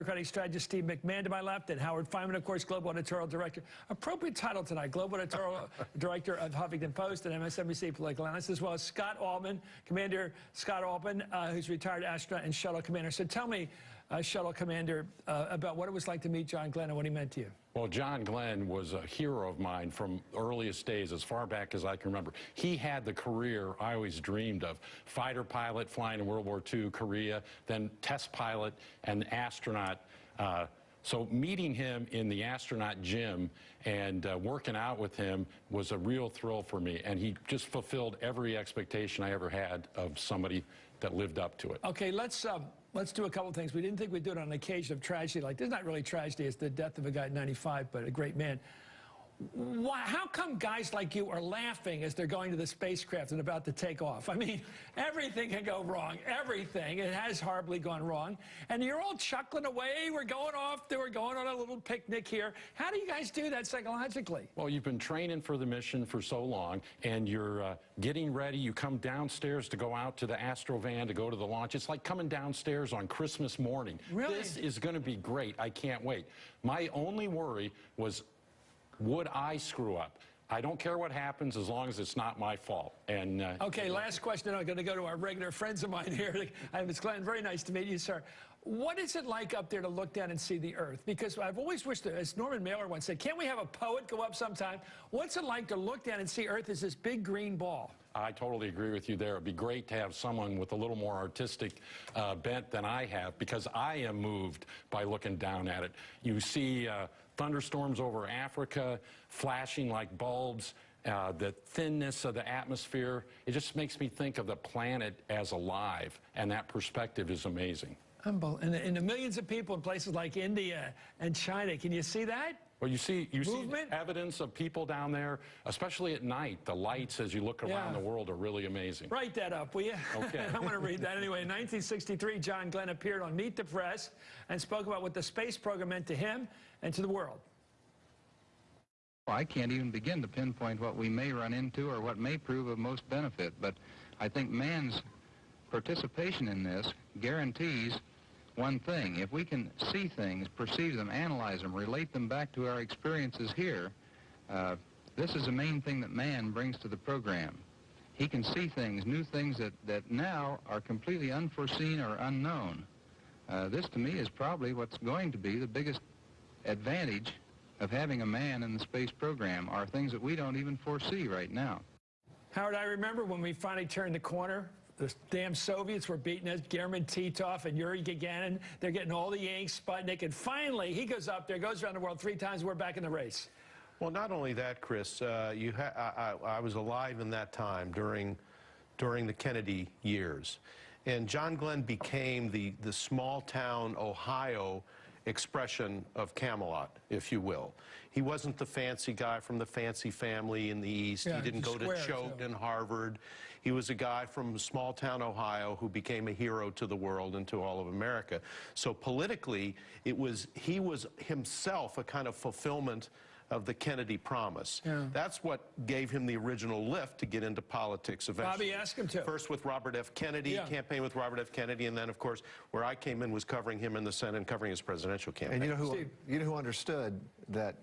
Strategist Steve McMahon to my left, and Howard Fineman, of course, Global Editorial Director. Appropriate title tonight, Global Editorial Director of Huffington Post and MSNBC Political Analyst, as well as Scott Altman, Commander Scott Altman, who's retired astronaut and shuttle commander. So tell me, shuttle commander, about what it was like to meet John Glenn and what he meant to you. Well, John Glenn was a hero of mine from earliest days, as far back as I can remember. He had the career I always dreamed of. Fighter pilot, flying in World War II, Korea, then test pilot and astronaut. So meeting him in the astronaut gym and working out with him was a real thrill for me. And he just fulfilled every expectation I ever had of somebody that lived up to it. Okay, let's do a couple of things. We didn't think we'd do it on an occasion of tragedy like this. Not really tragedy. It's the death of a guy at 95, but a great man. How come guys like you are laughing as they're going to the spacecraft and about to take off? I mean, everything can go wrong. Everything. It has horribly gone wrong. And you're all chuckling away. We're going off. We're going on a little picnic here. How do you guys do that psychologically? Well, you've been training for the mission for so long, and you're getting ready. You come downstairs to go out to the Astrovan to go to the launch. It's like coming downstairs on Christmas morning. Really? This is going to be great. I can't wait. My only worry was, would I screw up? I don't care what happens as long as it's not my fault. And okay, last question. I'm going to go to our regular friends of mine here. Ms. Glenn, very nice to meet you, sir. What is it like up there to look down and see the Earth? Because I've always wished, as Norman Mailer once said, can't we have a poet go up sometime? What's it like to look down and see Earth as this big green ball? I totally agree with you there. It'd be great to have someone with a little more artistic bent than I have, because I am moved by looking down at it. You see thunderstorms over Africa, flashing like bulbs, the thinness of the atmosphere. It just makes me think of the planet as alive, and that perspective is amazing. And the millions of people in places like India and China, can you see that? Well, you see evidence of people down there, especially at night. The lights as you look around the world are really amazing. Write that up, will you? Okay. I want to read that anyway. In 1963, John Glenn appeared on Meet the Press and spoke about what the space program meant to him and to the world. Well, I can't even begin to pinpoint what we may run into or what may prove of most benefit, but I think man's participation in this guarantees one thing. If we can see things, perceive them, analyze them, relate them back to our experiences here, this is the main thing that man brings to the program. He can see things, new things that now are completely unforeseen or unknown. This, to me, is probably what's going to be the biggest advantage of having a man in the space program, are things that we don't even foresee right now. Howard, I remember when we finally turned the corner. The damn Soviets were beating us, German Titov and Yuri Gagarin. They're getting all the Yanks, Sputnik, and finally he goes up there, goes around the world 3 times, we're back in the race. Well, not only that, Chris, I was alive in that time during the Kennedy years. And John Glenn became the small-town Ohio expression of Camelot, if you will. He wasn't the fancy guy from the fancy family in the East. Yeah, he didn't go to Choate and Harvard. He was a guy from small-town Ohio who became a hero to the world and to all of America. So politically, he was himself a kind of fulfillment of the Kennedy promise. Yeah. That's what gave him the original lift to get into politics eventually. Bobby asked him to. First with Robert F. Kennedy, campaign with Robert F. Kennedy, and then, of course, where I came in was covering him in the Senate and covering his presidential campaign. And you know who understood that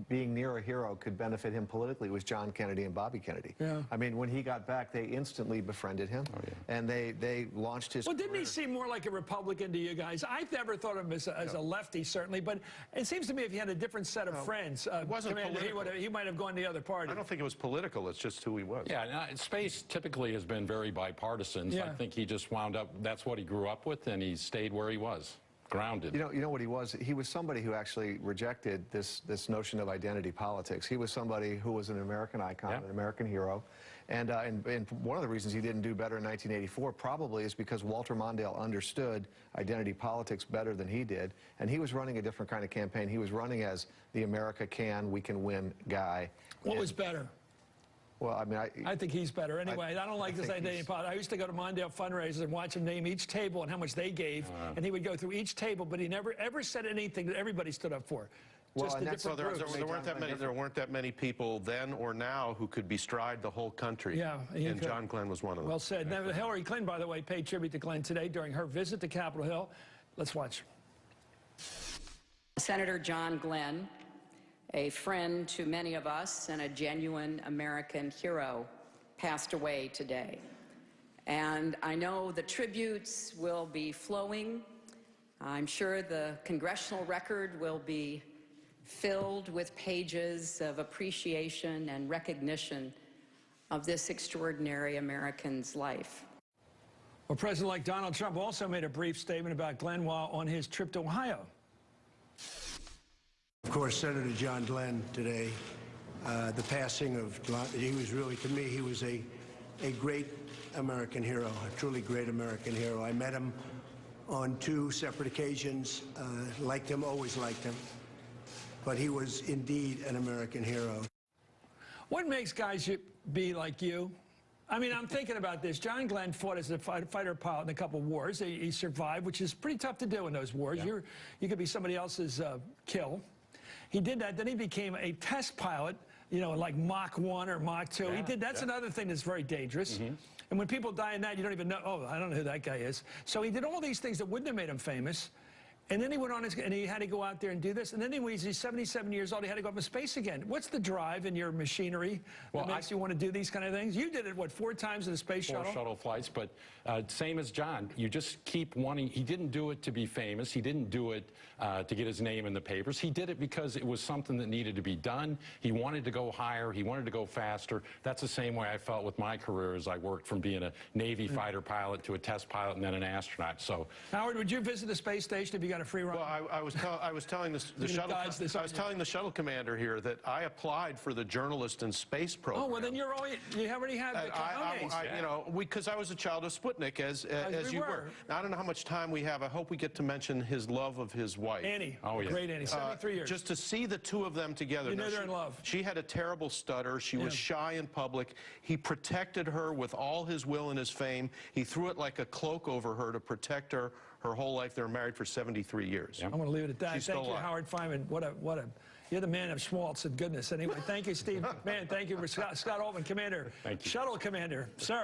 being near a hero could benefit him politically was John Kennedy and Bobby Kennedy. Yeah. I mean, when he got back, they instantly befriended him, and they launched his career. Didn't he seem more like a Republican to you guys? I've never thought of him as a lefty, certainly, but it seems to me if he had a different set of friends, it wasn't political. He might have gone the other party. I don't think it was political. It's just who he was. Yeah, space typically has been very bipartisan. So I think he just wound up, that's what he grew up with, and he stayed where he was. Grounded. You know what he was? He was somebody who actually rejected this notion of identity politics. He was somebody who was an American icon, an American hero. And one of the reasons he didn't do better in 1984 probably is because Walter Mondale understood identity politics better than he did. And he was running a different kind of campaign. He was running as the America can, we can win guy. What was better? Well, I mean, I think he's better. Anyway, I don't like this identity politics. I used to go to Mondale fundraisers and watch him name each table and how much they gave, and he would go through each table, but he never ever said anything that everybody stood up for. Well, there weren't that many people then or now who could bestride the whole country. Yeah, and John Glenn was one of them. Well said. Now, Hillary Clinton, by the way, paid tribute to Glenn today during her visit to Capitol Hill. Let's watch. Senator John Glenn, a friend to many of us and a genuine American hero, passed away today. And I know the tributes will be flowing. I'm sure the congressional record will be filled with pages of appreciation and recognition of this extraordinary American's life. Well, President-elect Donald Trump also made a brief statement about Glenn while on his trip to Ohio. Of course, Senator John Glenn today, the passing of John, he was really, to me, he was a great American hero, a truly great American hero. I met him on 2 separate occasions, liked him, always liked him, but he was indeed an American hero. What makes guys be like you? I mean, I'm thinking about this. John Glenn fought as a fighter pilot in a couple wars. He survived, which is pretty tough to do in those wars. Yeah. You could be somebody else's kill. He did that. Then he became a test pilot, you know, like Mach 1 or Mach 2. Yeah, he did. That's another thing that's very dangerous. Mm-hmm. And when people die in that, you don't even know, oh, I don't know who that guy is. So he did all these things that wouldn't have made him famous. And then he went on and he had to go out there and do this. And then when he's 77 years old, he had to go up in space again. What's the drive in your machinery that makes you want to do these kind of things? You did it, what, 4 times in the space shuttle? 4 shuttle flights, but same as John. You just keep wanting. He didn't do it to be famous. He didn't do it to get his name in the papers. He did it because it was something that needed to be done. He wanted to go higher. He wanted to go faster. That's the same way I felt with my career as I worked from being a Navy fighter pilot to a test pilot and then an astronaut. So, Howard, would you visit the space station if you got a free ride? Well, I was telling the shuttle commander here that I applied for the journalist in space program. Oh, well, then you already have the cojones. You know, because I was a child of Sputnik, as you were. Now, I don't know how much time we have. I hope we get to mention his love of his wife. Annie. Oh, yeah. Great Annie, 73 years. Just to see the 2 of them together. You know they're in love. She had a terrible stutter. She was shy in public. He protected her with all his will and his fame. He threw it like a cloak over her to protect her whole life. They were married for 73 years. I'm going to leave it at that. She's Thank still you, alive. Howard Fineman. You're the man of schmaltz and goodness. Anyway, thank you, Steve McMahon. Thank you for Scott Altman, Commander. Thank you. Shuttle Commander. Sir.